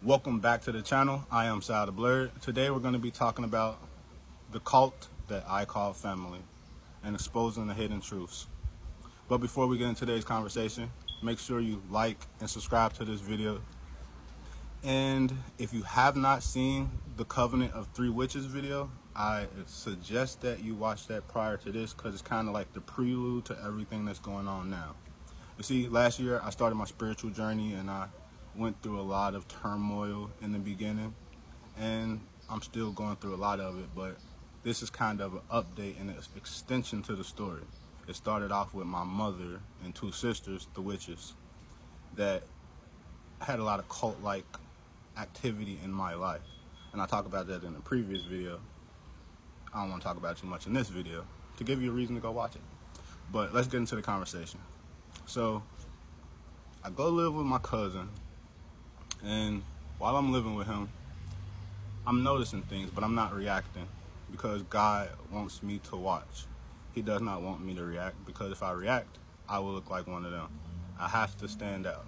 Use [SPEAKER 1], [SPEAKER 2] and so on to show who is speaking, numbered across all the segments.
[SPEAKER 1] Welcome back to the channel. I am Saldablerd. Today we're going to be talking about the cult that I call family and exposing the hidden truths. But before we get into today's conversation, make sure you like and subscribe to this video. And if you have not seen the Covenant of Three Witches video, I suggest that you watch that prior to this because it's kind of like the prelude to everything that's going on now. You see, last year I started my spiritual journey and I went through a lot of turmoil in the beginning, and I'm still going through a lot of it, but this is kind of an update and an extension to the story. It started off with my mother and two sisters, the witches, that had a lot of cult-like activity in my life. And I talk about that in the previous video. I don't want to talk about it too much in this video to give you a reason to go watch it. But let's get into the conversation. So I go live with my cousin, and while I'm living with him, I'm noticing things, but I'm not reacting because God wants me to watch. He does not want me to react because if I react, I will look like one of them. I have to stand out.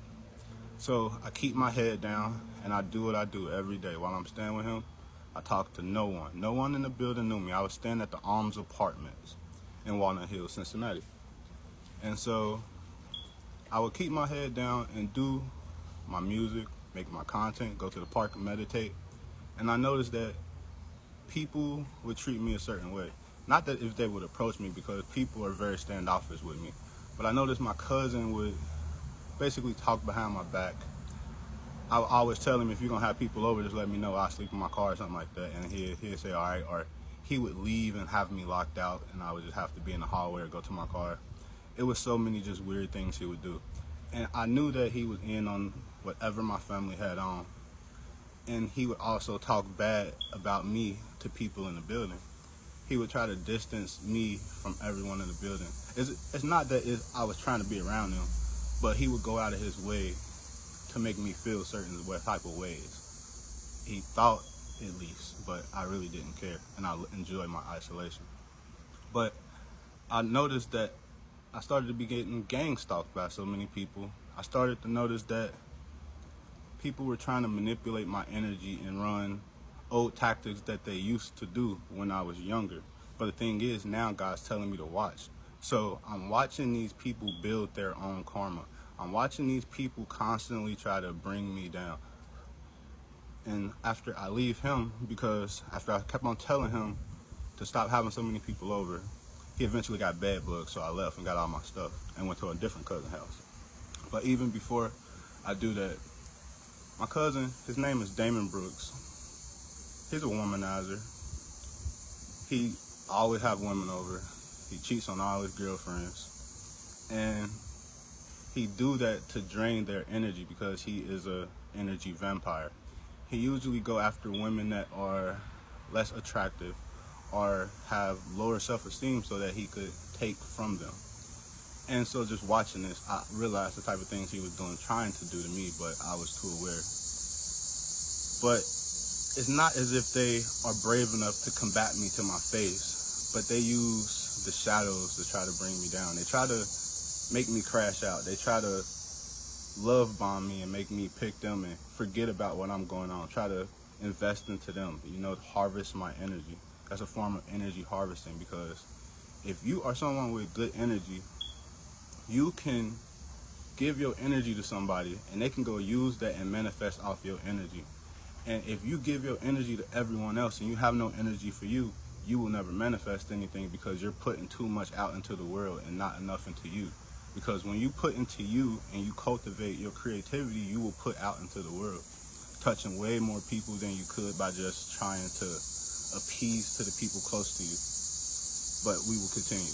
[SPEAKER 1] So I keep my head down and I do what I do every day. While I'm staying with him, I talk to no one. No one in the building knew me. I was staying at the Arms Apartments in Walnut Hills, Cincinnati. And so I would keep my head down and do my music, make my content, go to the park and meditate. And I noticed that people would treat me a certain way. Not that if they would approach me, because people are very standoffish with me. But I noticed my cousin would basically talk behind my back. I would always tell him, if you're going to have people over, just let me know. I'll sleep in my car or something like that. And he'd say, all right. Or he would leave and have me locked out, and I would just have to be in the hallway or go to my car. It was so many just weird things he would do. And I knew that he was in on whatever my family had on. And he would also talk bad about me to people in the building. He would try to distance me from everyone in the building. It's not that I was trying to be around him, but he would go out of his way to make me feel certain type of ways. He thought, at least, but I really didn't care, and I enjoyed my isolation. But I noticed that I started to be getting gang stalked by so many people. I started to notice that people were trying to manipulate my energy and run old tactics that they used to do when I was younger. But the thing is, now God's telling me to watch. So I'm watching these people build their own karma. I'm watching these people constantly try to bring me down. And after I leave him, because after I kept on telling him to stop having so many people over, he eventually got bed bugs, so I left and got all my stuff and went to a different cousin's house. But even before I do that, my cousin, his name is Damon Brooks. He's a womanizer. He always have women over. He cheats on all his girlfriends. And he do that to drain their energy because he is a energy vampire. He usually go after women that are less attractive or have lower self-esteem so that he could take from them. And so just watching this, I realized the type of things he was doing, trying to do to me, but I was too aware. But it's not as if they are brave enough to combat me to my face, but they use the shadows to try to bring me down. They try to make me crash out. They try to love bomb me and make me pick them and forget about what I'm going on. Try to invest into them, harvest my energy. That's a form of energy harvesting, because if you are someone with good energy, you can give your energy to somebody and they can go use that and manifest off your energy. And if you give your energy to everyone else and you have no energy for you, you will never manifest anything, because you're putting too much out into the world and not enough into you. Because when you put into you and you cultivate your creativity, you will put out into the world, touching way more people than you could by just trying to appease to the people close to you. But we will continue.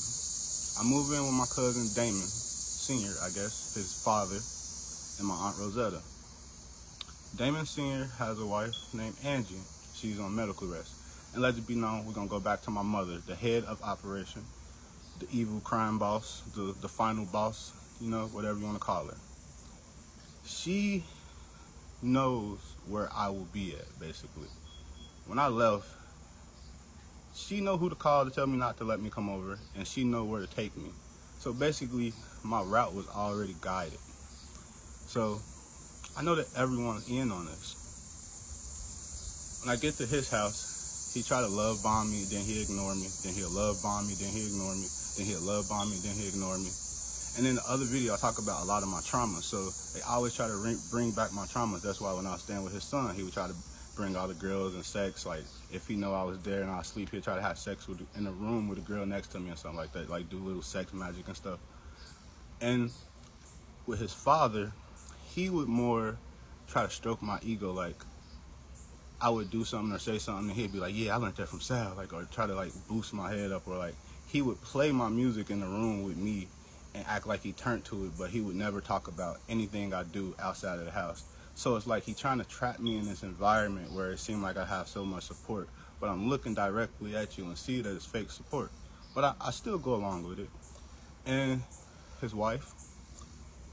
[SPEAKER 1] I move in with my cousin Damon, Sr., I guess, his father, and my Aunt Rosetta. Damon Sr. has a wife named Angie. She's on medical rest. And let it be known, we're going to go back to my mother, the head of operation, the evil crime boss, the final boss, whatever you want to call her. She knows where I will be at, basically. When I left, she know who to call to tell me not to let me come over, and she know where to take me. So basically, my route was already guided. So I know that everyone's in on this. When I get to his house, he try to love bomb me, then he ignore me, then he'll love bomb me, then he ignore me, then he'll love bomb me, then he ignore me. And in the other video, I talk about a lot of my traumas. So they always try to bring back my traumas. That's why when I was staying with his son, he would try to bring all the girls and sex. Like, if he know I was there and I was asleep, he'd try to have sex in a room with a girl next to me and something like that. Like, do little sex magic and stuff. And with his father, he would more try to stroke my ego. Like, I would do something or say something, and he'd be like, yeah, I learned that from Sal. Like, or try to, like, boost my head up. Or, like, he would play my music in the room with me and act like he turned to it, but he would never talk about anything I do outside of the house. So it's like he's trying to trap me in this environment where it seemed like I have so much support, but I'm looking directly at you and see that it's fake support. But I still go along with it. And his wife,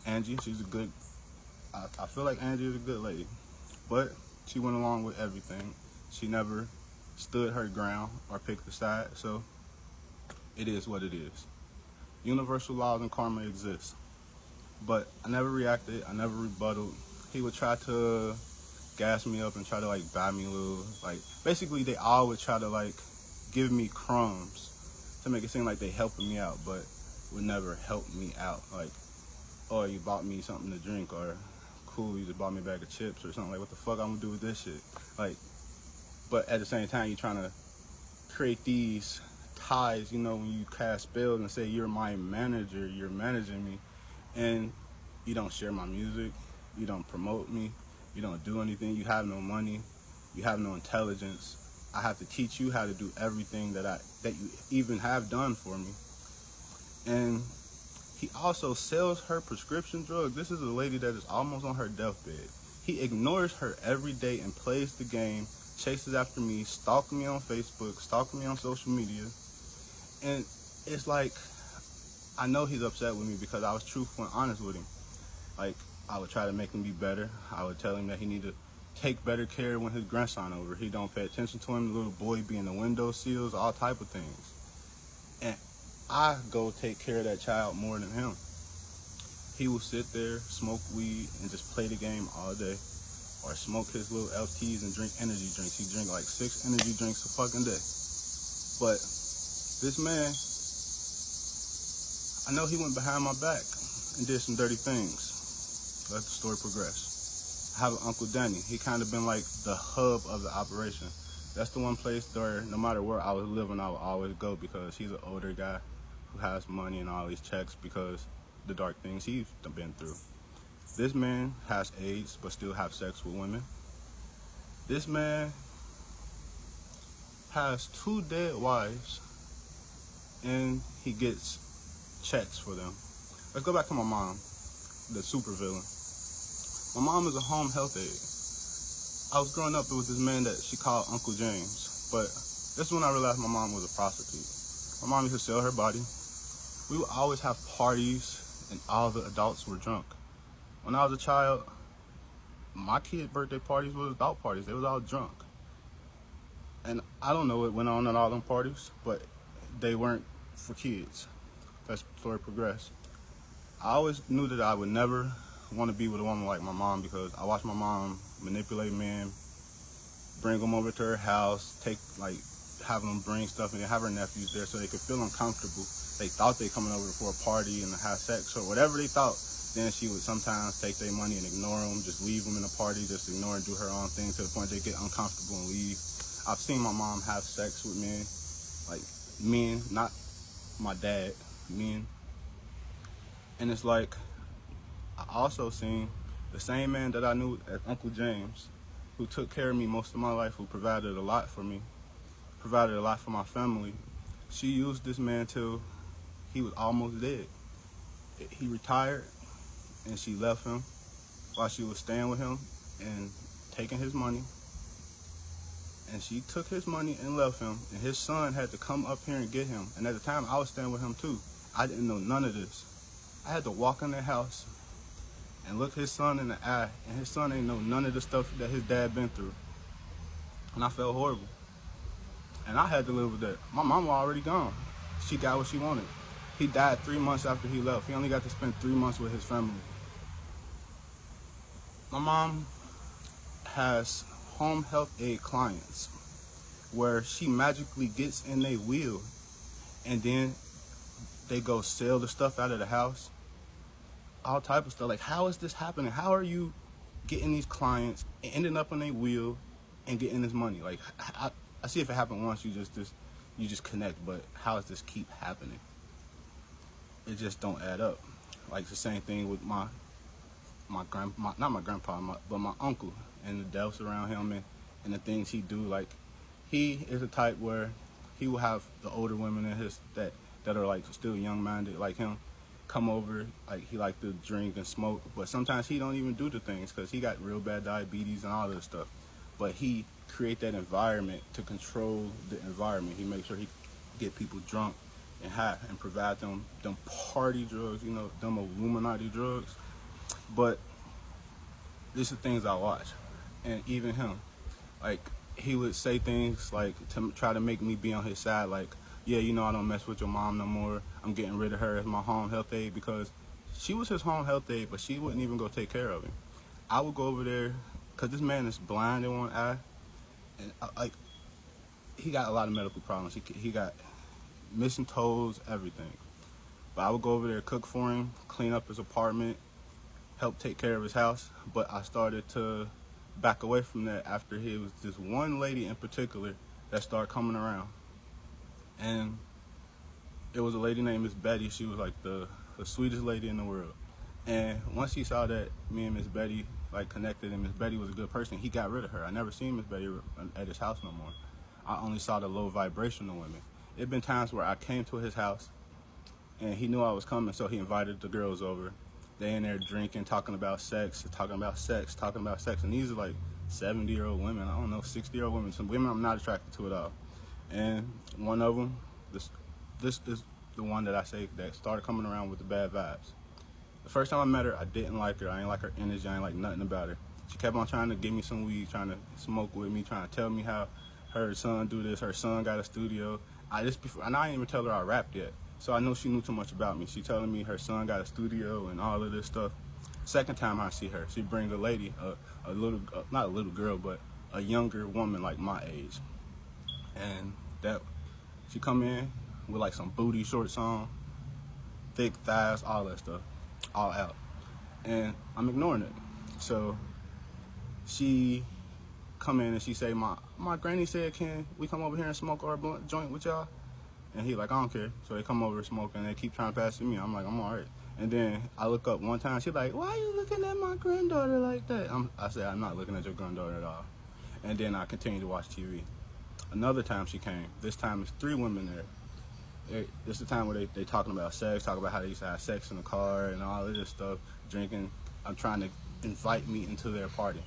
[SPEAKER 1] Angie, she's a good, I feel like Angie is a good lady, but she went along with everything. She never stood her ground or picked a side, so it is what it is. Universal laws and karma exist. But I never reacted, I never rebutted. He would try to gas me up and try to like buy me little, like, basically they all would try to like give me crumbs to make it seem like they helping me out, but would never help me out. Like, oh, you bought me something to drink, or cool, you just bought me a bag of chips or something. Like, what the fuck I'm gonna do with this shit? Like, but at the same time, you're trying to create these ties, you know, when you cast spells and say you're my manager, you're managing me, and you don't share my music, you don't promote me, you don't do anything, you have no money, you have no intelligence. I have to teach you how to do everything that you even have done for me. And he also sells her prescription drugs. This is a lady that is almost on her deathbed. He ignores her every day and plays the game, chases after me, stalking me on Facebook, stalking me on social media. And it's like, I know he's upset with me because I was truthful and honest with him. Like, I would try to make him be better. I would tell him that he need to take better care when his grandson over. He don't pay attention to him, the little boy be in the window sills, all type of things. And I go take care of that child more than him. He will sit there, smoke weed, and just play the game all day. Or smoke his little LTs and drink energy drinks. He drink like 6 energy drinks a fucking day. But this man, I know he went behind my back and did some dirty things. Let the story progress. I have an Uncle Danny. He kind of been like the hub of the operation. That's the one place where no matter where I was living, I would always go because he's an older guy who has money and all these checks because the dark things he's been through. This man has AIDS but still have sex with women. This man has 2 dead wives and he gets checks for them. Let's go back to my mom, the supervillain. My mom is a home health aide. I was growing up with this man that she called Uncle James, but this is when I realized my mom was a prostitute. My mom used to sell her body. We would always have parties and all the adults were drunk. When I was a child, my kids' birthday parties was adult parties. They was all drunk. And I don't know what went on at all them parties, but they weren't for kids. That's the story progressed. I always knew that I would never want to be with a woman like my mom because I watched my mom manipulate men, bring them over to her house, have them bring stuff and have her nephews there so they could feel uncomfortable. They thought they coming over for a party and to have sex or whatever they thought. Then she would sometimes take their money and ignore them, just leave them in the party, just ignore and do her own thing to the point they get uncomfortable and leave. I've seen my mom have sex with men, like men, not my dad, men. And it's like, I also seen the same man that I knew as Uncle James, who took care of me most of my life, who provided a lot for me, provided a lot for my family. She used this man till he was almost dead. He retired and she left him while she was staying with him and taking his money. And she took his money and left him, and his son had to come up here and get him. And at the time, I was staying with him too. I didn't know none of this. I had to walk in the house and look his son in the eye, and his son ain't know none of the stuff that his dad been through. And I felt horrible. And I had to live with that. My mama already gone. She got what she wanted. He died 3 months after he left. He only got to spend 3 months with his family. My mom has home health aid clients where she magically gets in their wheel and then they go sell the stuff out of the house, all type of stuff. Like, how is this happening? How are you getting these clients and ending up on their wheel and getting this money? Like, I see if it happened once, you just connect, but how does this keep happening? It just don't add up. Like, the same thing with not my grandpa, but my uncle, and the deaths around him, and the things he do. Like, he is a type where he will have the older women in his that are like still young minded like him come over. Like, he like to drink and smoke, but sometimes he don't even do the things because he got real bad diabetes and all this stuff. But he create that environment to control the environment. He makes sure he get people drunk and high and provide them party drugs, them Illuminati drugs. But these are things I watch. And even him, like, he would say things like to try to make me be on his side, like, yeah, I don't mess with your mom no more. I'm getting rid of her as my home health aide, because she was his home health aide, but she wouldn't even go take care of him. I would go over there, because this man is blind in one eye, and he got a lot of medical problems. He got missing toes, everything. But I would go over there, cook for him, clean up his apartment, help take care of his house. But I started to back away from that after he was this one lady in particular that started coming around. And it was a lady named Miss Betty. She was like the sweetest lady in the world. And once he saw that me and Miss Betty like connected and Miss Betty was a good person, he got rid of her. I never seen Miss Betty at his house no more. I only saw the low vibrational women. It'd been times where I came to his house and he knew I was coming, so he invited the girls over. They in there drinking, talking about sex. And these are like 70-year-old women. I don't know, 60-year-old women. Some women I'm not attracted to at all. And one of them, this is the one that I say that started coming around with the bad vibes. The first time I met her, I didn't like her. I ain't like her energy. I ain't like nothing about her. She kept on trying to give me some weed, trying to smoke with me, trying to tell me how her son do this. Her son got a studio. I didn't even tell her I rapped yet. So I know she knew too much about me. She telling me her son got a studio and all of this stuff. Second time I see her, she bring a lady, not a little girl, but a younger woman like my age. And she come in with like some booty shorts on, thick thighs, all that stuff, all out. And I'm ignoring it. So she come in and she say, my granny said, can we come over here and smoke our blunt joint with y'all? And he like, I don't care. So they come over smoking and they keep trying to pass it to me. I'm like, I'm all right. And then I look up one time. She like, why are you looking at my granddaughter like that? I said, I'm not looking at your granddaughter at all. And then I continued to watch TV. Another time she came. This time it's 3 women there. This is the time where they talking about sex, talking about how they used to have sex in the car and all of this stuff, drinking. I'm trying to invite me into their party.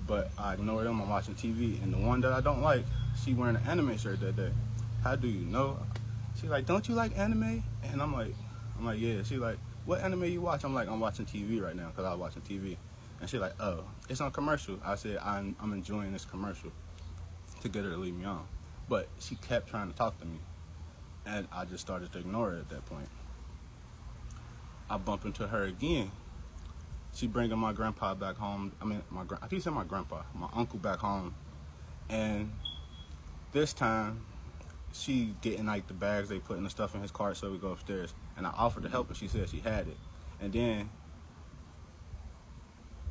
[SPEAKER 1] But I ignore them. I'm watching TV. And the one that I don't like, she wearing an anime shirt that day. How do you know? She like, don't you like anime? And I'm like, yeah. She like, what anime you watch? I'm like, I'm watching TV right now because I was watching TV. And she like, oh, it's on commercial. I said, I'm enjoying this commercial, to get her to leave me on. But she kept trying to talk to me. And I just started to ignore her at that point. I bump into her again. She bringing my grandpa back home. I keep saying my grandpa, my uncle back home. And this time, she getting like the bags they putting the stuff in his cart, so we go upstairs. And I offered to help her. She said she had it. And then,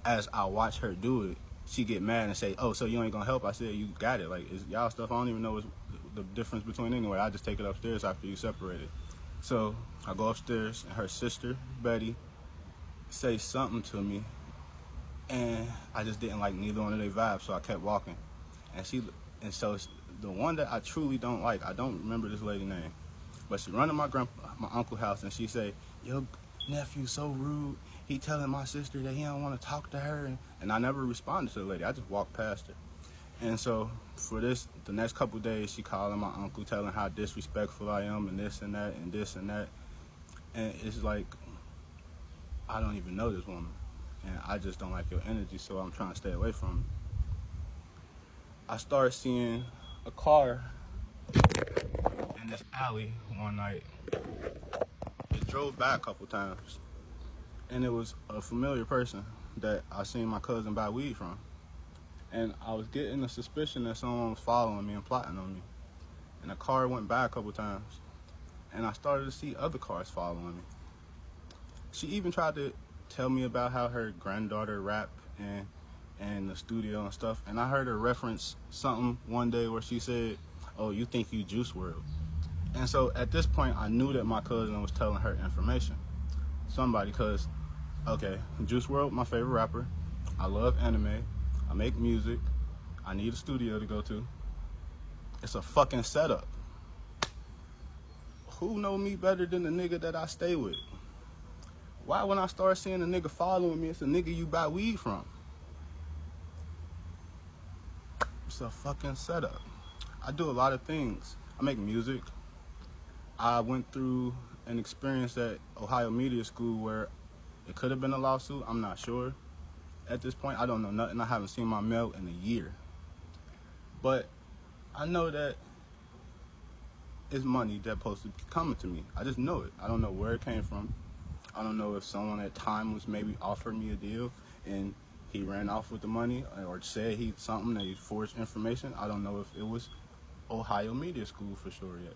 [SPEAKER 1] as I watch her do it, she get mad and say, oh, so you ain't gonna help? I said, you got it. Like, it's y'all stuff. I don't even know what's the difference between anyway. I just take it upstairs after you separate it. So I go upstairs, and her sister, Betty, say something to me, and I just didn't like neither one of their vibes, so I kept walking. And so the one that I truly don't like, I don't remember this lady's name, but she run to my uncle's house, and she say, your nephew's so rude. He telling my sister that he don't want to talk to her, and I never responded to the lady. I just walked past her. And so for the next couple of days, she calling my uncle, telling how disrespectful I am, and this and that, and this and that. And it's like, I don't even know this woman, and I just don't like your energy, so I'm trying to stay away from her. I started seeing a car in this alley one night. It drove by a couple times, and it was a familiar person that I seen my cousin buy weed from. And I was getting a suspicion that someone was following me and plotting on me. And the car went by a couple times. And I started to see other cars following me. She even tried to tell me about how her granddaughter rapped and the studio and stuff. And I heard her reference something one day where she said, "Oh, you think you Juice WRLD." And so at this point, I knew that my cousin was telling her information. Somebody, because, okay, Juice WRLD, my favorite rapper. I love anime. I make music. I need a studio to go to. It's a fucking setup. Who know me better than the nigga that I stay with? Why when I start seeing a nigga following me, it's a nigga you buy weed from? It's a fucking setup. I do a lot of things. I make music. I went through an experience at Ohio Media School where it could have been a lawsuit. I'm not sure. At this point, I don't know nothing. I haven't seen my mail in a year. But I know that it's money that's supposed to be coming to me. I just know it. I don't know where it came from. I don't know if someone at time was maybe offered me a deal and he ran off with the money or said something that he forged information. I don't know if it was Ohio Media School for sure yet.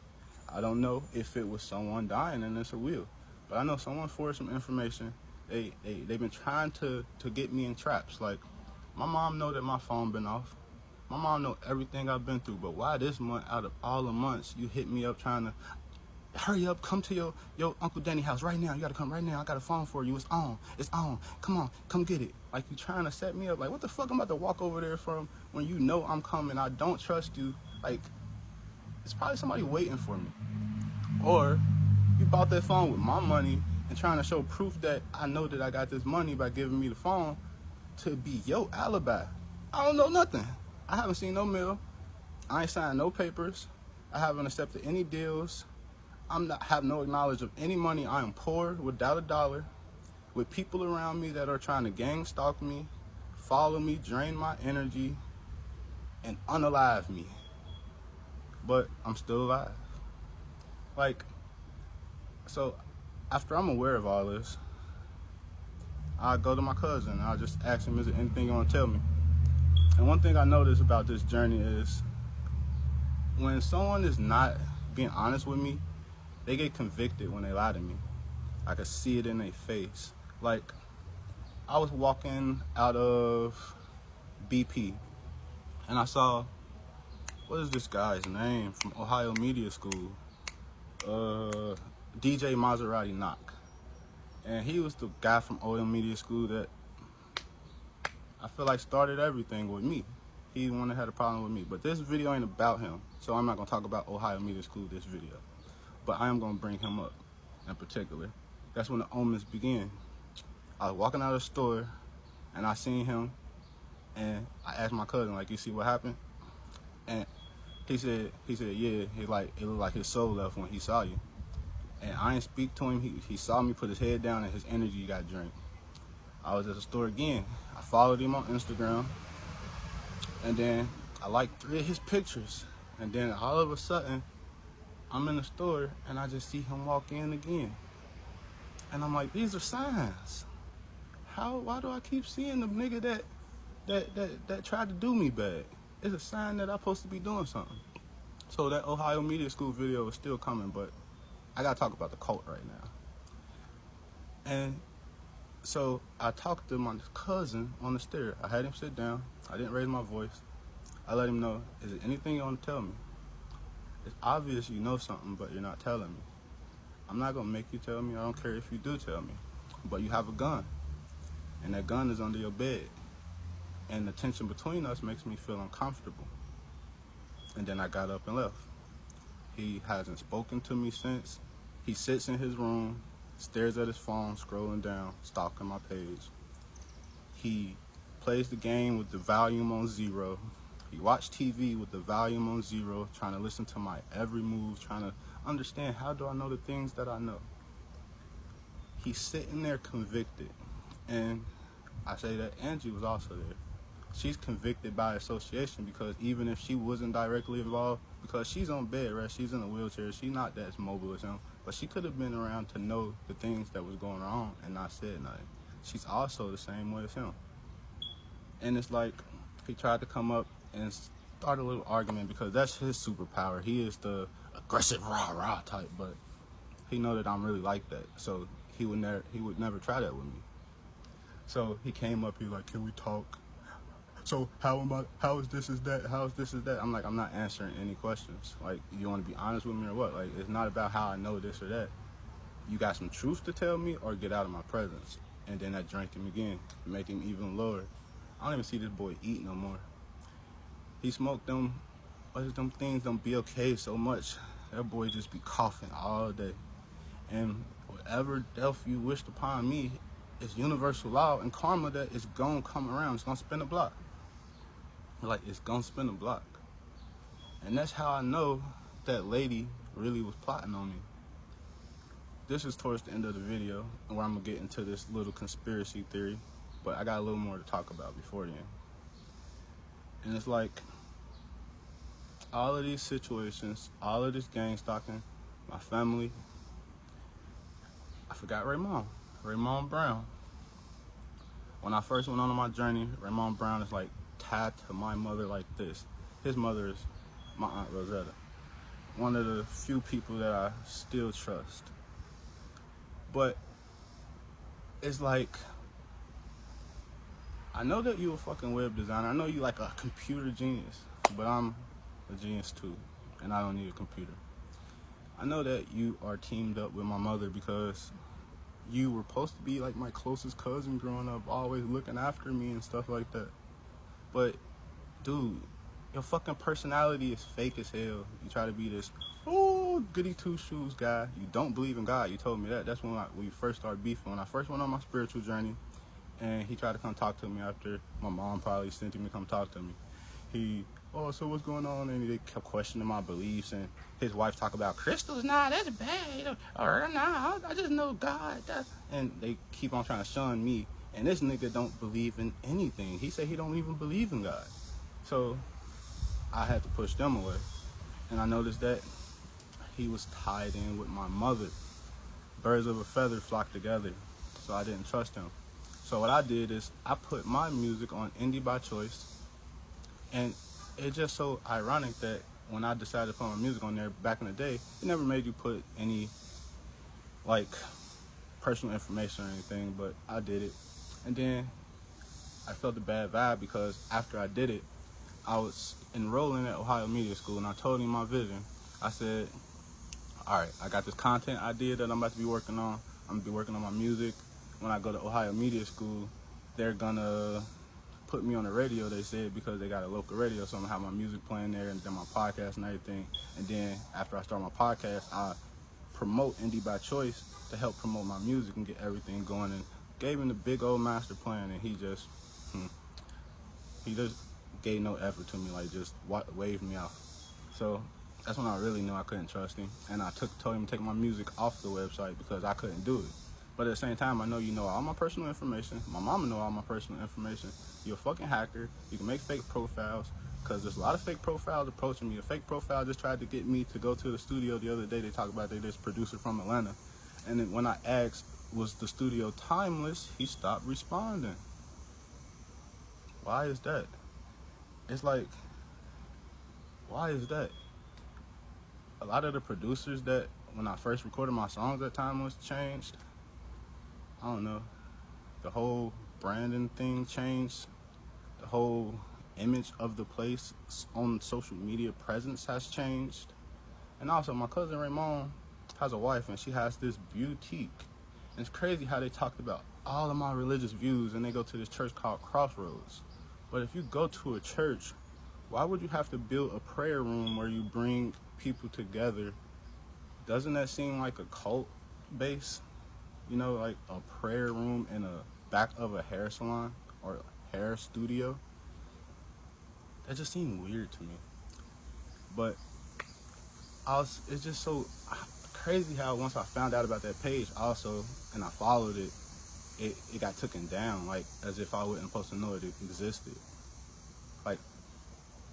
[SPEAKER 1] I don't know if it was someone dying and it's a wheel. But I know someone forged some information. They've been trying to get me in traps. Like, my mom know that my phone been off. My mom know everything I've been through. But why this month, out of all the months, you hit me up trying to, hurry up, come to your Uncle Danny house right now. You gotta come right now. I got a phone for you. It's on. It's on. Come on. Come get it. Like, you trying to set me up. Like, what the fuck I'm about to walk over there from when you know I'm coming? I don't trust you. Like, it's probably somebody waiting for me. Or you bought that phone with my money and trying to show proof that I know that I got this money by giving me the phone to be your alibi. I don't know nothing. I haven't seen no mail. I ain't signed no papers. I haven't accepted any deals. Have no knowledge of any money. I am poor without a dollar, with people around me that are trying to gang stalk me, follow me, drain my energy, and unalive me. But I'm still alive. Like, so after I'm aware of all this, I go to my cousin and I just ask him, is there anything you want to tell me? And one thing I noticed about this journey is when someone is not being honest with me, they get convicted when they lie to me. I could see it in their face. Like, I was walking out of BP and I saw, what is this guy's name from Ohio Media School? DJ Maserati Knock. And he was the guy from Ohio Media School that I feel like started everything with me. He's the one that had a problem with me. But this video ain't about him, so I'm not going to talk about Ohio Media School this video. But I am going to bring him up in particular. That's when the omens begin. I was walking out of the store, and I seen him, and I asked my cousin, like, you see what happened? And he said, yeah, it looked like his soul left when he saw you. And I didn't speak to him. He saw me put his head down, and his energy got drained. I was at the store again. I followed him on Instagram, and then I liked 3 of his pictures. And then all of a sudden, I'm in the store, and I just see him walk in again. And I'm like, these are signs. Why do I keep seeing the nigga that tried to do me bad? It's a sign that I'm supposed to be doing something. So that Ohio Media School video is still coming, but I gotta talk about the cult right now. And so I talked to my cousin on the stair. I had him sit down. I didn't raise my voice. I let him know, is there anything you want to tell me? It's obvious you know something, but you're not telling me. I'm not gonna make you tell me. I don't care if you do tell me. But you have a gun, and that gun is under your bed. And the tension between us makes me feel uncomfortable. And then I got up and left. He hasn't spoken to me since. He sits in his room, stares at his phone, scrolling down, stalking my page. He plays the game with the volume on 0. He watched TV with the volume on 0, trying to listen to my every move, trying to understand, how do I know the things that I know? He's sitting there convicted. And I say that Angie was also there. She's convicted by association, because even if she wasn't directly involved, because she's on bed rest, she's in a wheelchair, she's not that mobile as him, but she could have been around to know the things that was going on and not said nothing. She's also the same way as him. And it's like, he tried to come up and start a little argument because that's his superpower. He is the aggressive rah-rah type, but he know that I'm really like that, so he would never try that with me. So he came up, he like, can we talk? So how is this is that? How is this is that? I'm like, I'm not answering any questions. Like, you want to be honest with me or what? Like, it's not about how I know this or that. You got some truth to tell me or get out of my presence. And then I drank him again, make him even lower. I don't even see this boy eat no more. He smoked them things, them BLK so much. That boy just be coughing all day. And whatever death you wished upon me, it's universal law and karma that it's gonna come around. It's gonna spin a block. Like, it's gonna spin a block. And that's how I know that lady really was plotting on me. This is towards the end of the video where I'm gonna get into this little conspiracy theory, but I got a little more to talk about before then. And it's like, all of these situations, all of this gang stalking, my family, I forgot Raymond Brown. When I first went on my journey, Raymond Brown is like tied to my mother like this. His mother is my Aunt Rosetta, one of the few people that I still trust. But it's like, I know that you a fucking web designer. I know you like a computer genius, but I'm a genius too, and I don't need a computer. I know that you are teamed up with my mother because you were supposed to be like my closest cousin growing up, always looking after me and stuff like that. But, dude, your fucking personality is fake as hell. You try to be this, goody two-shoes guy. You don't believe in God. You told me that. That's when we first started beefing. When I first went on my spiritual journey, and he tried to come talk to me after my mom probably sent him to come talk to me. So what's going on? And they kept questioning my beliefs, and his wife talk about crystals. Nah, that's bad. Or nah, I just know God. And they keep on trying to shun me. And this nigga don't believe in anything. He said he don't even believe in God. So I had to push them away. And I noticed that he was tied in with my mother. Birds of a feather flock together. So I didn't trust him. So what I did is I put my music on Indie by Choice. And it's just so ironic that when I decided to put my music on there back in the day, it never made you put any, like, personal information or anything, but I did it. And then I felt a bad vibe because after I did it, I was enrolling at Ohio Media School, and I told him my vision. I said, all right, I got this content idea that I'm about to be working on. I'm going to be working on my music. When I go to Ohio Media School, they're going to put me on the radio, they said, because they got a local radio, so I'm gonna have my music playing there and then my podcast and everything. And then after I start my podcast, I promote Indie by Choice to help promote my music and get everything going. And gave him the big old master plan, and he just gave no effort to me, like just waved me off. So that's when I really knew I couldn't trust him, and I told him to take my music off the website because I couldn't do it. But at the same time, I know you know all my personal information. My mama know all my personal information. You're a fucking hacker. You can make fake profiles, because there's a lot of fake profiles approaching me. A fake profile just tried to get me to go to the studio the other day. They talk about this producer from Atlanta. And then when I asked, was the studio timeless, he stopped responding. Why is that? It's like, why is that? A lot of the producers that, when I first recorded my songs at Timeless, changed. I don't know. The whole branding thing changed. The whole image of the place on social media presence has changed. And also, my cousin Raymond has a wife, and she has this boutique. And it's crazy how they talked about all of my religious views, and they go to this church called Crossroads. But if you go to a church, why would you have to build a prayer room where you bring people together? Doesn't that seem like a cult base? You know, like a prayer room in a back of a hair salon or hair studio? That just seemed weird to me. But it's just so crazy how once I found out about that page also, and I followed it, it got taken down, like as if I wasn't supposed to know it existed. Like,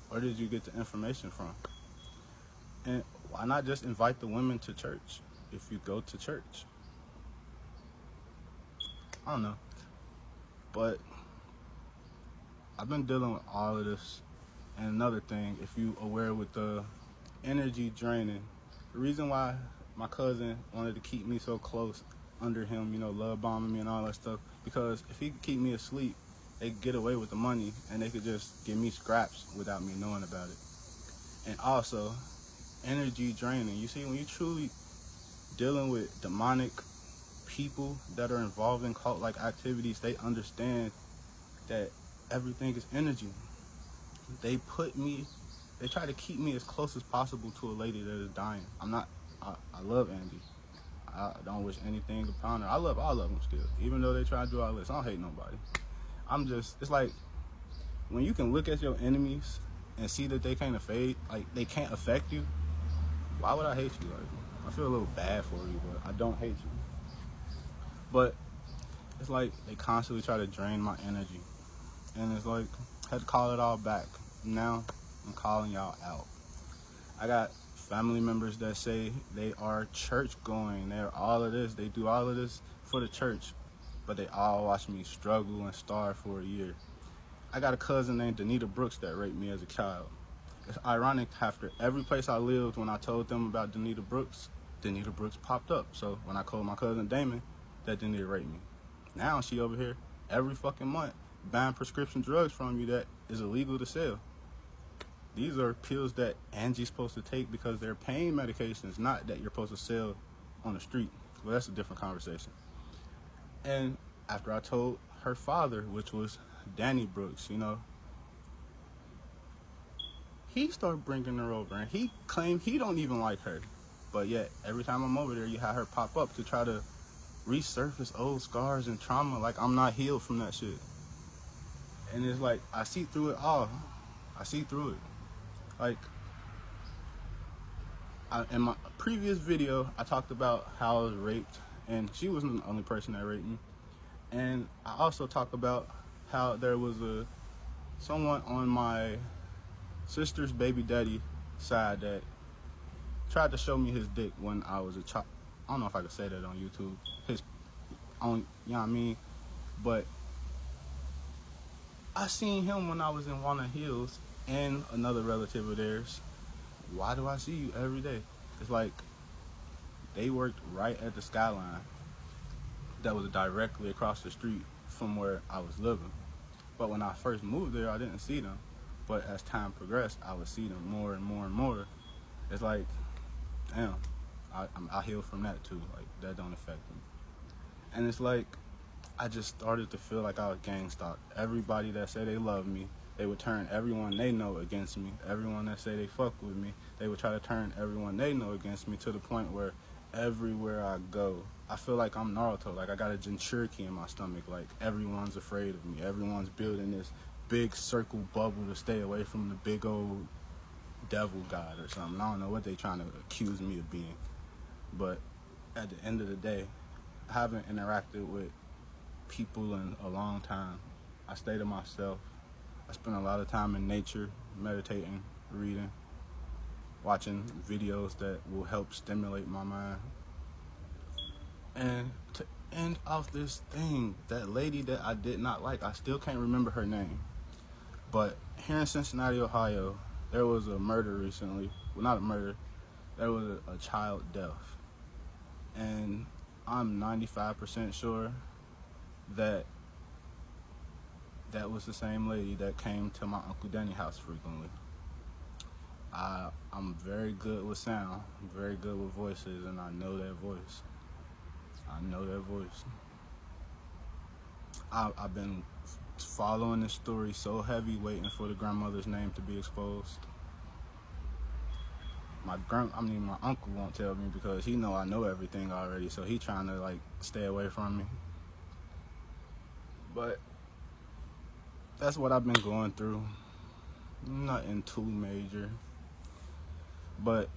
[SPEAKER 1] where did you get the information from? And why not just invite the women to church if you go to church? I don't know. But I've been dealing with all of this. And another thing, if you aware with the energy draining, the reason why my cousin wanted to keep me so close under him, love bombing me and all that stuff, because if he could keep me asleep, they could get away with the money and they could just give me scraps without me knowing about it. And also, energy draining. You see, when you truly dealing with demonic people that are involved in cult-like activities, they understand that everything is energy. They try to keep me as close as possible to a lady that is dying. I love Andy. I don't wish anything upon her. I love all of them still. Even though they try to do all this, I don't hate nobody. It's like, when you can look at your enemies and see that they can't they can't affect you, why would I hate you? Like, I feel a little bad for you, but I don't hate you. But it's like they constantly try to drain my energy. And it's like, I had to call it all back. Now, I'm calling y'all out. I got family members that say they are church going. They're all of this. They do all of this for the church. But they all watch me struggle and starve for a year. I got a cousin named Danita Brooks that raped me as a child. It's ironic, after every place I lived, when I told them about Danita Brooks popped up. So when I called my cousin Damon, that Danita raped me. Now she over here every fucking month buying prescription drugs from you that is illegal to sell. These are pills that Angie's supposed to take because they're pain medications, not that you're supposed to sell on the street. Well, that's a different conversation. And after I told her father, which was Danny Brooks, he started bringing her over, and he claimed he don't even like her. But yet, every time I'm over there, you have her pop up to try to resurface old scars and trauma, like I'm not healed from that shit. And it's like, I see through it all. I see through it. Like, in my previous video, I talked about how I was raped, and she wasn't the only person that raped me. And I also talked about how there was someone on my sister's baby daddy side that tried to show me his dick when I was a child. I don't know if I could say that on YouTube. You know what I mean? But I seen him when I was in Walnut Hills and another relative of theirs. Why do I see you every day? It's like they worked right at the Skyline that was directly across the street from where I was living. But when I first moved there, I didn't see them. But as time progressed, I would see them more and more and more. It's like, damn, I heal from that too. Like, that don't affect me. And it's like, I just started to feel like I was gang stalked. Everybody that said they love me, they would turn everyone they know against me. Everyone that say they fuck with me, they would try to turn everyone they know against me, to the point where everywhere I go, I feel like I'm Naruto. Like, I got a Jinchuriki in my stomach. Like, everyone's afraid of me. Everyone's building this big circle bubble to stay away from the big old devil god or something. I don't know what they trying to accuse me of being. But at the end of the day, I haven't interacted with people in a long time. I stay to myself. I spend a lot of time in nature, meditating, reading, watching videos that will help stimulate my mind. And to end off this thing, that lady that I did not like, I still can't remember her name. But here in Cincinnati, Ohio, there was a murder recently. Well, not a murder. There was a child death. And I'm 95% sure that was the same lady that came to my Uncle Danny's house frequently. I'm very good with sound. I'm very good with voices, and I know that voice. I've been following this story so heavy, waiting for the grandmother's name to be exposed. My uncle won't tell me because he know I know everything already, so he trying to like stay away from me. But that's what I've been going through. Nothing too major, but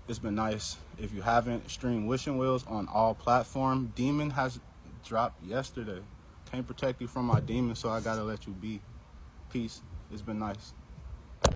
[SPEAKER 1] it's been nice. If you haven't, stream Wishing Wells on all platforms. Demon has dropped yesterday. Can't protect you from my demon, so I gotta let you be. Peace. It's been nice.